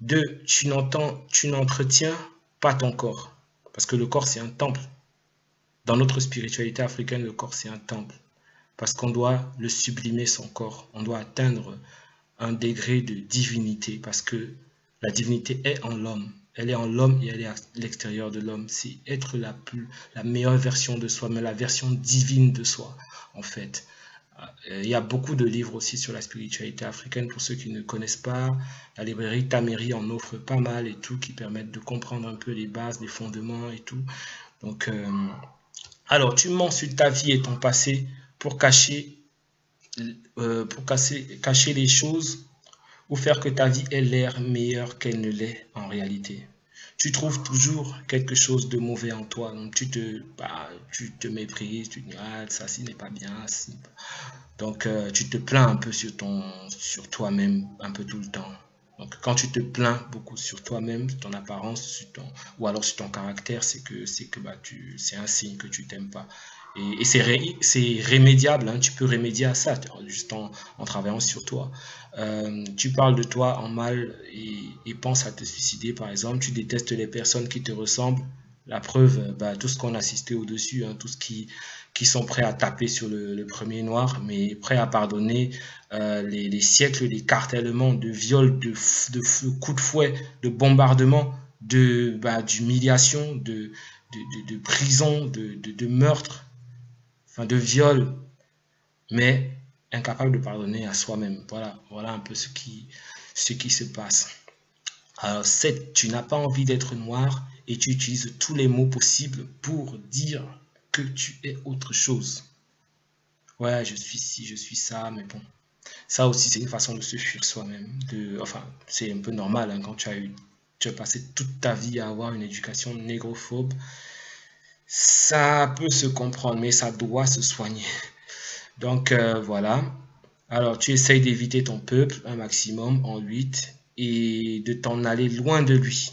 2, tu n'entretiens pas ton corps, parce que le corps c'est un temple. Dans notre spiritualité africaine, le corps c'est un temple, parce qu'on doit le sublimer son corps, on doit atteindre un degré de divinité, parce que la divinité est en l'homme. Elle est en l'homme et elle est à l'extérieur de l'homme. C'est être la meilleure version de soi, mais la version divine de soi, en fait. Il y a beaucoup de livres aussi sur la spiritualité africaine. Pour ceux qui ne connaissent pas, la librairie Tameri en offre pas mal et tout, qui permettent de comprendre un peu les bases, les fondements et tout. Donc, alors, tu mens sur ta vie et ton passé pour cacher les choses ou faire que ta vie ait l'air meilleure qu'elle ne l'est en réalité. Tu trouves toujours quelque chose de mauvais en toi. Donc tu te méprises, tu dis ah, ça n'est pas bien. Donc tu te plains un peu sur toi-même un peu tout le temps. Donc quand tu te plains beaucoup sur toi-même, sur ton apparence, ou alors sur ton caractère, c'est un signe que tu t'aimes pas. Et c'est rémédiable, tu peux remédier à ça juste en travaillant sur toi. Tu parles de toi en mal et penses à te suicider, par exemple. Tu détestes les personnes qui te ressemblent. La preuve, tout ce qu'on a assisté au-dessus, tous qui sont prêts à taper sur le premier noir, mais prêts à pardonner les siècles d'écartèlement, de viols, de coups de fouet, de bombardements, d'humiliation, de prison, de meurtre, de viol. mais incapable de pardonner à soi-même. Voilà un peu ce qui se passe. Alors 7, tu n'as pas envie d'être noir et tu utilises tous les mots possibles pour dire que tu es autre chose. Ouais, je suis ci, je suis ça, mais bon. Ça aussi, c'est une façon de se fuir soi-même. Enfin, c'est un peu normal hein, quand tu as passé toute ta vie à avoir une éducation négrophobe. Ça peut se comprendre, mais ça doit se soigner. Donc voilà. Alors tu essayes d'éviter ton peuple un maximum en 8 et de t'en aller loin de lui.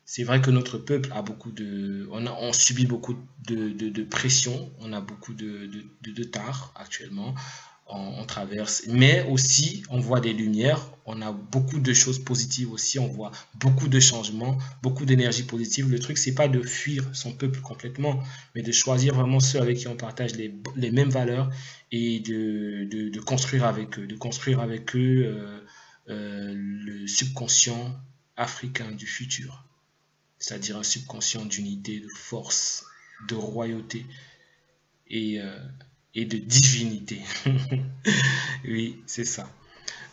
C'est vrai que notre peuple a beaucoup de... On subit beaucoup de pression, on a beaucoup de tard actuellement, on traverse, mais aussi on voit des lumières, on a beaucoup de choses positives aussi, on voit beaucoup de changements, beaucoup d'énergie positive. Le truc, c'est pas de fuir son peuple complètement, mais de choisir vraiment ceux avec qui on partage les mêmes valeurs et de construire avec eux, le subconscient africain du futur, c'est-à-dire un subconscient d'unité, de force, de royauté et, euh, et de divinité. Oui, c'est ça.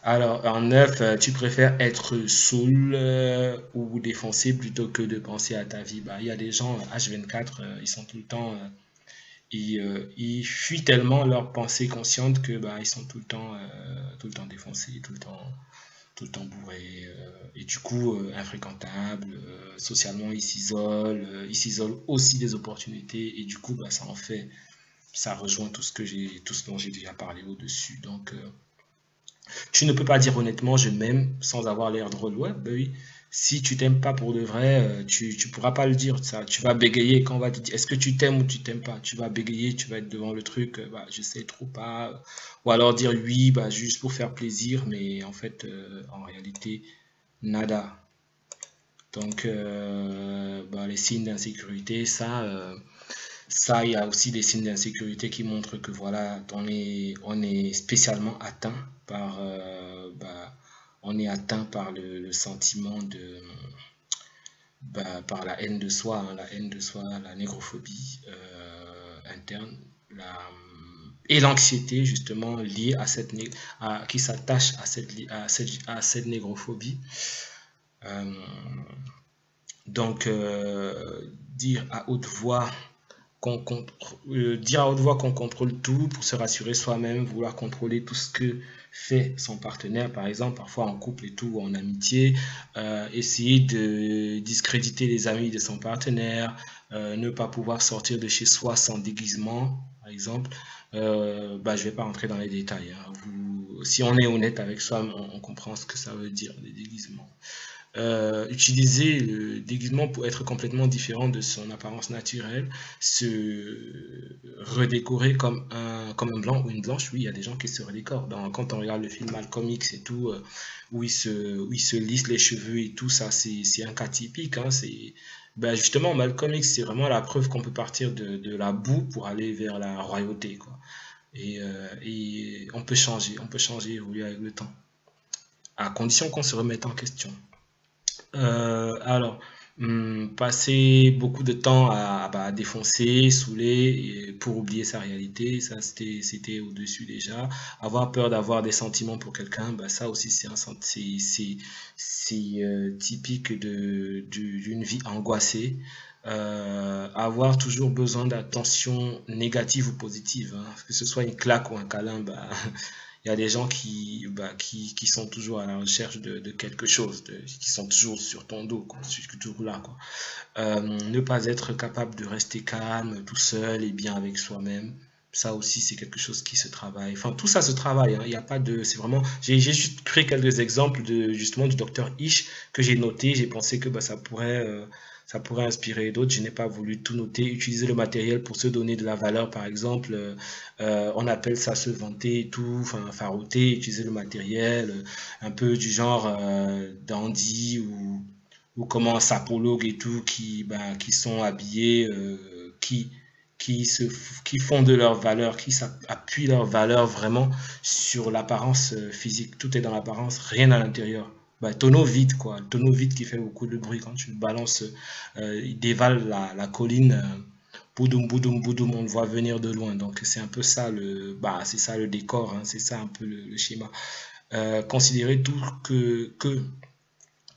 Alors, en 9, tu préfères être saoul ou défoncé plutôt que de penser à ta vie. Bah, il y a des gens, H24, ils sont tout le temps, ils fuient tellement leurs pensées conscientes que bah, ils sont tout le temps défoncés, tout le temps bourrés, et du coup infréquentables, socialement ils s'isolent aussi des opportunités, et du coup bah, ça rejoint tout ce dont j'ai déjà parlé au-dessus. Donc tu ne peux pas dire honnêtement je m'aime sans avoir l'air drôle. Ouais, bah oui. Si tu t'aimes pas pour de vrai, tu pourras pas le dire. Ça, tu vas bégayer quand on va te dire est-ce que tu t'aimes ou tu t'aimes pas. Tu vas bégayer, tu vas être devant le truc, bah, je sais trop pas. Ou alors dire oui, bah, juste pour faire plaisir, mais en fait, en réalité, nada. Donc, bah, les signes d'insécurité, ça, il y a aussi des signes d'insécurité qui montrent que voilà, on est spécialement atteint bah, on est atteint par le sentiment par la haine de soi, hein, la haine de soi, la négrophobie interne, et l'anxiété justement liée qui s'attache à cette négrophobie. Euh, donc, dire à haute voix dire à haute voix qu'on contrôle tout pour se rassurer soi-même, vouloir contrôler tout ce que fait son partenaire, par exemple, parfois en couple et tout, ou en amitié, essayer de discréditer les amis de son partenaire, ne pas pouvoir sortir de chez soi sans déguisement, par exemple. Bah, je vais pas rentrer dans les détails, hein. Si on est honnête avec soi, on comprend ce que ça veut dire, les déguisements. Utiliser le déguisement pour être complètement différent de son apparence naturelle, se redécorer comme un blanc ou une blanche. Oui, il y a des gens qui se redécorent. Quand on regarde le film Malcolm X et tout, où ils se lissent les cheveux et tout, ça, c'est un cas typique, hein. Ben justement, Malcolm X, c'est vraiment la preuve qu'on peut partir de la boue pour aller vers la royauté, quoi. Et on peut changer, évoluer avec le temps, à condition qu'on se remette en question. Alors, passer beaucoup de temps à défoncer, saouler, pour oublier sa réalité, ça c'était au-dessus déjà. Avoir peur d'avoir des sentiments pour quelqu'un, bah, ça aussi c'est typique d'une vie angoissée. Avoir toujours besoin d'attention négative ou positive, hein, que ce soit une claque ou un câlin, bah, il y a des gens qui sont toujours à la recherche de quelque chose, qui sont toujours sur ton dos, quoi, toujours là, quoi. Ne pas être capable de rester calme, tout seul et bien avec soi-même. Ça aussi, c'est quelque chose qui se travaille. Enfin, tout ça se travaille, hein. Il n'y a pas de, c'est vraiment, j'ai juste pris quelques exemples justement, du docteur Ish que j'ai noté. J'ai pensé que bah, ça pourrait inspirer d'autres. Je n'ai pas voulu tout noter. Utiliser le matériel pour se donner de la valeur, par exemple. On appelle ça se vanter et tout, enfin, farouter, utiliser le matériel, un peu du genre dandy ou comment sapologue et tout, qui sont habillés, qui font de leur valeur, appuient leur valeur vraiment sur l'apparence physique. Tout est dans l'apparence, rien à l'intérieur. Bah, tonneau vide, quoi. Tonneau vide qui fait beaucoup de bruit quand tu le balances. Il dévale la colline boudoum, boudoum, boudoum, on le voit venir de loin. Donc c'est un peu ça c'est ça le décor, hein, c'est ça un peu le schéma. Considérer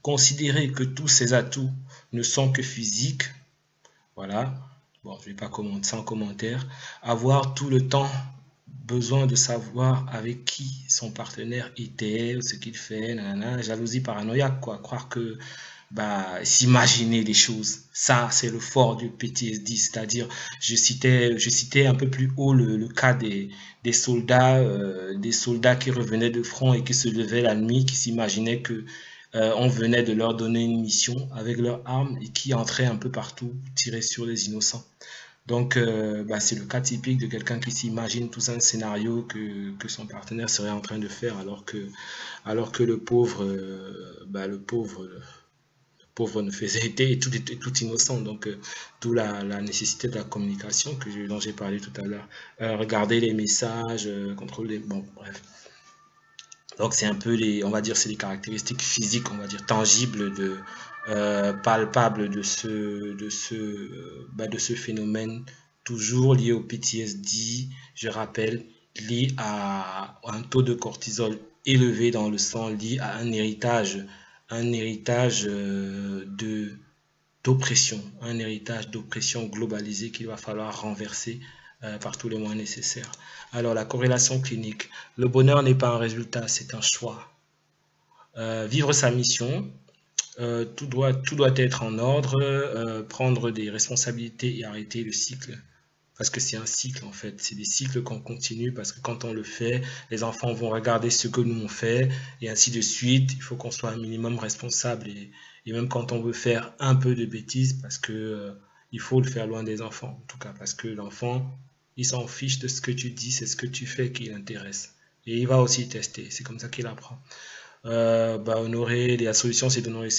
considérer que tous ces atouts ne sont que physiques, voilà. Bon, je vais pas commenter sans commentaire. Avoir tout le temps besoin de savoir avec qui son partenaire était, ce qu'il fait, nanana, jalousie paranoïaque, quoi. Croire que, s'imaginer des choses. Ça, c'est le fort du PTSD. C'est-à-dire, je citais un peu plus haut le cas des soldats qui revenaient de front et qui se levaient la nuit, qui s'imaginaient que on venait de leur donner une mission avec leurs armes et qui entraient un peu partout, tirer sur les innocents. Donc, c'est le cas typique de quelqu'un qui s'imagine tout un scénario que son partenaire serait en train de faire alors que le pauvre, pauvre ne faisait était tout innocent. Donc, d'où la nécessité de la communication dont j'ai parlé tout à l'heure. Regarder les messages, contrôler, bon, bref. Donc, c'est un peu on va dire, c'est les caractéristiques physiques, on va dire, tangibles palpables de ce phénomène, toujours lié au PTSD, je rappelle, lié à un taux de cortisol élevé dans le sang, lié à un héritage d'oppression, un héritage d'oppression globalisée qu'il va falloir renverser par tous les moyens nécessaires. Alors, la corrélation clinique. Le bonheur n'est pas un résultat, c'est un choix. Vivre sa mission, tout doit être en ordre, prendre des responsabilités et arrêter le cycle. Parce que c'est un cycle en fait, c'est des cycles qu'on continue parce que quand on le fait, les enfants vont regarder ce que nous on fait et ainsi de suite. Il faut qu'on soit un minimum responsable et même quand on veut faire un peu de bêtises parce que il faut le faire loin des enfants en tout cas parce que l'enfant il s'en fiche de ce que tu dis, c'est ce que tu fais qui l'intéresse et il va aussi tester, c'est comme ça qu'il apprend. Honorer la solution c'est d'honorer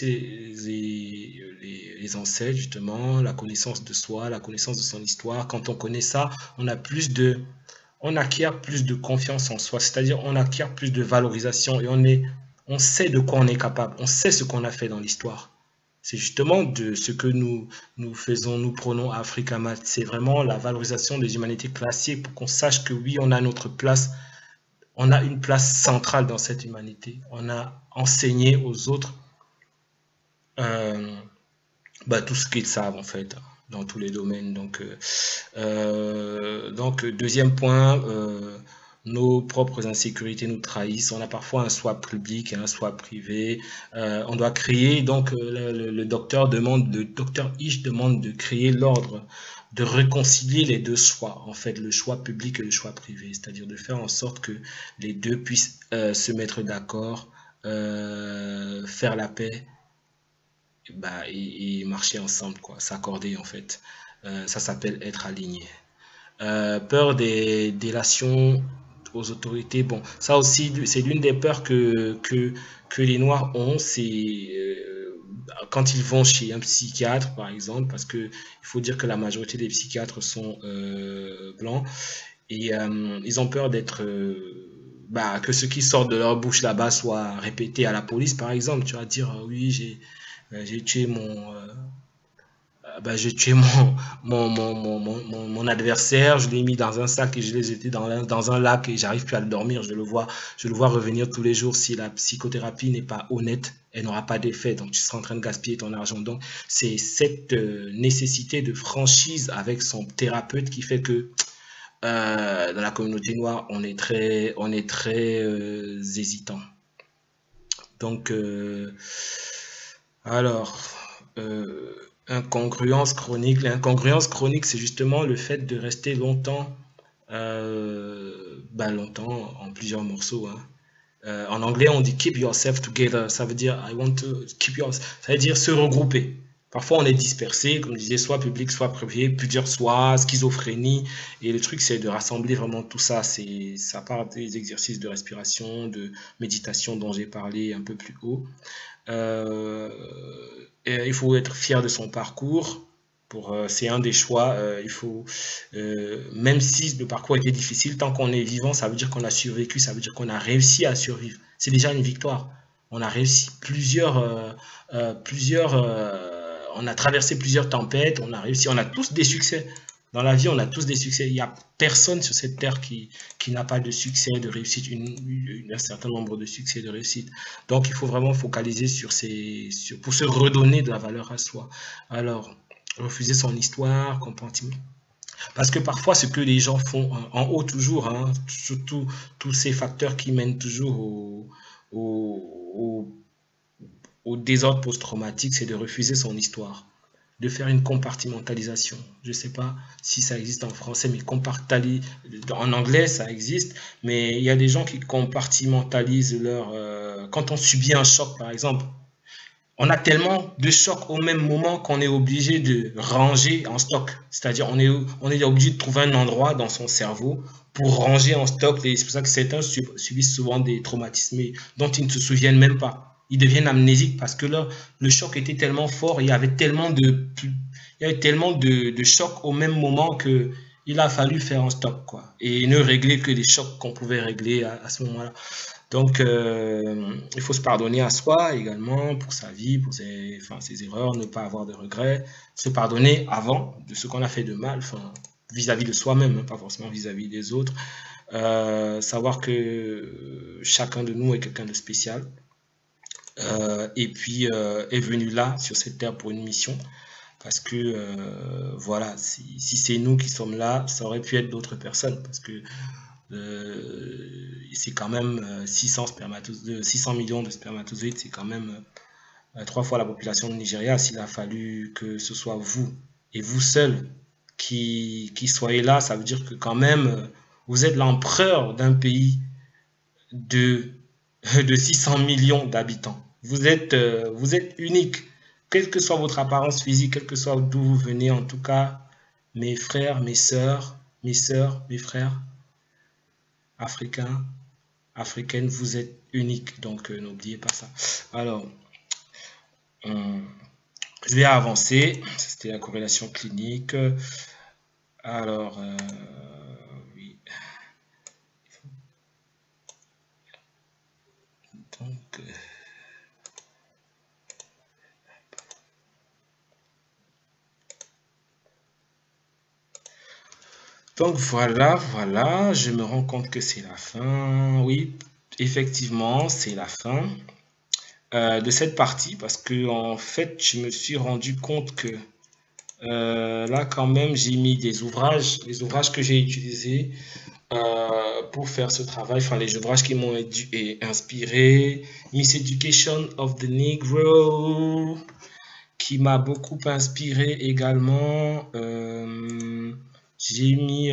les ancêtres justement, la connaissance de soi, la connaissance de son histoire. Quand on connaît ça, on acquiert plus de confiance en soi, c'est-à-dire on acquiert plus de valorisation et on sait de quoi on est capable, on sait ce qu'on a fait dans l'histoire. C'est justement de ce que nous prenons à Africa Mat, c'est vraiment la valorisation des humanités classiques pour qu'on sache que oui, on a notre place. On a une place centrale dans cette humanité. On a enseigné aux autres tout ce qu'ils savent en fait dans tous les domaines. Donc deuxième point, nos propres insécurités nous trahissent. On a parfois un soi public et un soi privé. On doit créer. Donc le docteur Ish demande de créer l'ordre, de réconcilier les deux choix, en fait, le choix public et le choix privé, c'est-à-dire de faire en sorte que les deux puissent se mettre d'accord, faire la paix, et marcher ensemble, quoi, s'accorder en fait. Ça s'appelle être aligné. Peur des délations aux autorités. Bon, ça aussi, c'est l'une des peurs que les Noirs ont, c'est quand ils vont chez un psychiatre, par exemple, parce que il faut dire que la majorité des psychiatres sont blancs et ils ont peur d'être que ce qui sort de leur bouche là-bas soit répété à la police, par exemple. Tu vas dire oui, j'ai tué j'ai tué mon adversaire, je l'ai mis dans un sac et je l'ai jeté dans un lac et j'arrive plus à le dormir. Je le vois revenir tous les jours. Si la psychothérapie n'est pas honnête, elle n'aura pas d'effet. Donc, tu seras en train de gaspiller ton argent. Donc, c'est cette nécessité de franchise avec son thérapeute qui fait que dans la communauté noire, on est très hésitant. Donc, incongruence chronique. L'incongruence chronique, c'est justement le fait de rester longtemps, longtemps en plusieurs morceaux, hein. En anglais, on dit keep yourself together. Ça veut dire I want to keep yourself. Ça veut dire se regrouper. Parfois, on est dispersé, comme je disais, soit public, soit privé, plusieurs soins, schizophrénie. Et le truc, c'est de rassembler vraiment tout ça. Ça part des exercices de respiration, de méditation dont j'ai parlé un peu plus haut. Il faut être fier de son parcours. C'est un des choix. Il faut, même si le parcours était difficile, tant qu'on est vivant, ça veut dire qu'on a survécu, ça veut dire qu'on a réussi à survivre. C'est déjà une victoire. On a réussi on a traversé plusieurs tempêtes, on a réussi, on a tous des succès. Dans la vie, on a tous des succès. Il n'y a personne sur cette terre qui n'a pas de succès, de réussite, un certain nombre de succès, de réussite. Donc, il faut vraiment focaliser pour se redonner de la valeur à soi. Alors, refuser son histoire, compartiment. Parce que parfois, ce que les gens font en haut toujours, hein, surtout tous ces facteurs qui mènent toujours au, au désordre post-traumatique, c'est de refuser son histoire, de faire une compartimentalisation. Je ne sais pas si ça existe en français, mais en anglais, ça existe, mais il y a des gens qui compartimentalisent quand on subit un choc, par exemple, on a tellement de chocs au même moment qu'on est obligé de ranger en stock. C'est-à-dire, on est obligé de trouver un endroit dans son cerveau pour ranger en stock. Et c'est pour ça que certains subissent souvent des traumatismes dont ils ne se souviennent même pas. Ils deviennent amnésiques parce que là, le choc était tellement fort, il y avait tellement de chocs au même moment que il a fallu faire un stop, quoi. Et ne régler que les chocs qu'on pouvait régler à ce moment-là. Donc, il faut se pardonner à soi également pour sa vie, pour ses erreurs, ne pas avoir de regrets, se pardonner avant de ce qu'on a fait de mal, vis-à-vis de soi-même, hein, pas forcément vis-à-vis des autres. Savoir que chacun de nous est quelqu'un de spécial, et puis est venu là, sur cette terre, pour une mission. Parce que, voilà, si c'est nous qui sommes là, ça aurait pu être d'autres personnes. Parce que c'est quand même 600 millions de spermatozoïdes, c'est quand même 3 fois la population du Nigeria. S'il a fallu que ce soit vous et vous seul qui soyez là, ça veut dire que quand même vous êtes l'empereur d'un pays de, de 600 millions d'habitants. Vous êtes unique, quelle que soit votre apparence physique, quel que soit d'où vous venez, en tout cas, mes frères, mes sœurs, mes frères, africains, africaines, vous êtes uniques, donc n'oubliez pas ça. Alors, je vais avancer. C'était la corrélation clinique. Alors, oui. Donc, voilà, je me rends compte que c'est la fin. Oui, effectivement, c'est la fin de cette partie parce que en fait, je me suis rendu compte que là, quand même, j'ai mis les ouvrages que j'ai utilisés pour faire ce travail, enfin les ouvrages qui m'ont inspiré, Miss Education of the Negro, qui m'a beaucoup inspiré également. J'ai mis,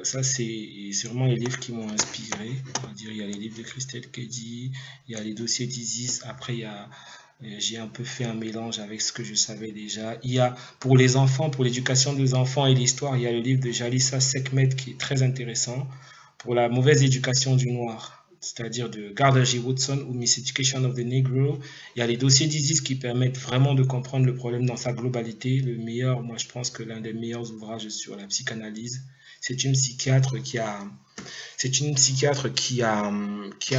ça c'est sûrement les livres qui m'ont inspiré. On va dire, il y a les livres de Christelle Kedi, il y a les dossiers d'Isis, après j'ai un peu fait un mélange avec ce que je savais déjà. Il y a pour les enfants, pour l'éducation des enfants et l'histoire, il y a le livre de Jalissa Sekhmet qui est très intéressant. Pour la mauvaise éducation du noir, c'est-à-dire de Gardner J. Woodson ou Miss Education of the Negro. Il y a les dossiers d'Isis qui permettent vraiment de comprendre le problème dans sa globalité. Le meilleur, moi je pense que l'un des meilleurs ouvrages sur la psychanalyse. C'est une psychiatre qui a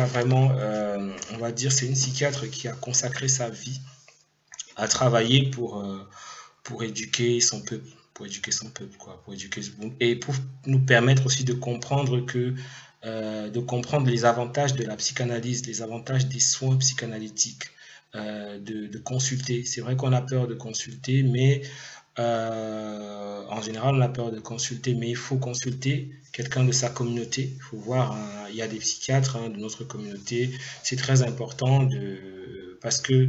vraiment, on va dire, c'est une psychiatre qui a consacré sa vie à travailler pour éduquer son peuple, quoi, pour éduquer et pour nous permettre aussi de comprendre de comprendre les avantages de la psychanalyse, les avantages des soins psychanalytiques, de consulter. C'est vrai qu'on a peur de consulter, mais en général, on a peur de consulter, mais il faut consulter quelqu'un de sa communauté. Il faut voir, hein, il y a des psychiatres de notre communauté. C'est très important parce que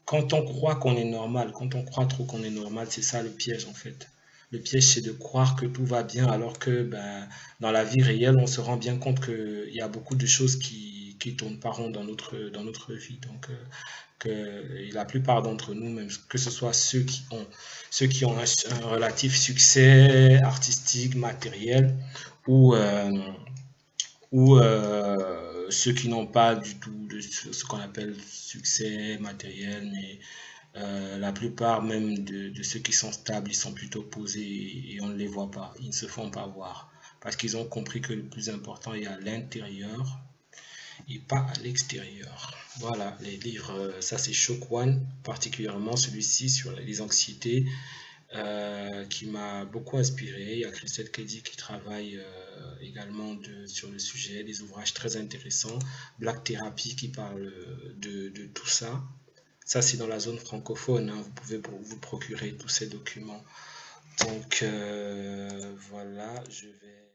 quand on croit qu'on est normal, quand on croit trop qu'on est normal, c'est ça le piège en fait. Le piège, c'est de croire que tout va bien alors que dans la vie réelle, on se rend bien compte qu'il y a beaucoup de choses qui tournent pas rond dans notre vie. Donc, que la plupart d'entre nous, même que ce soit ceux qui ont un relatif succès artistique, matériel, ou, ceux qui n'ont pas du tout ce qu'on appelle succès matériel, mais la plupart même de ceux qui sont stables, ils sont plutôt posés et on ne les voit pas, ils ne se font pas voir. Parce qu'ils ont compris que le plus important est à l'intérieur et pas à l'extérieur. Voilà, les livres, ça c'est Shock One, particulièrement celui-ci sur les anxiétés. qui m'a beaucoup inspiré. Il y a Christelle Kedi qui travaille également sur le sujet, des ouvrages très intéressants. Black Therapy qui parle de tout ça. Ça, c'est dans la zone francophone, hein. Vous pouvez vous procurer tous ces documents. Donc voilà, je vais...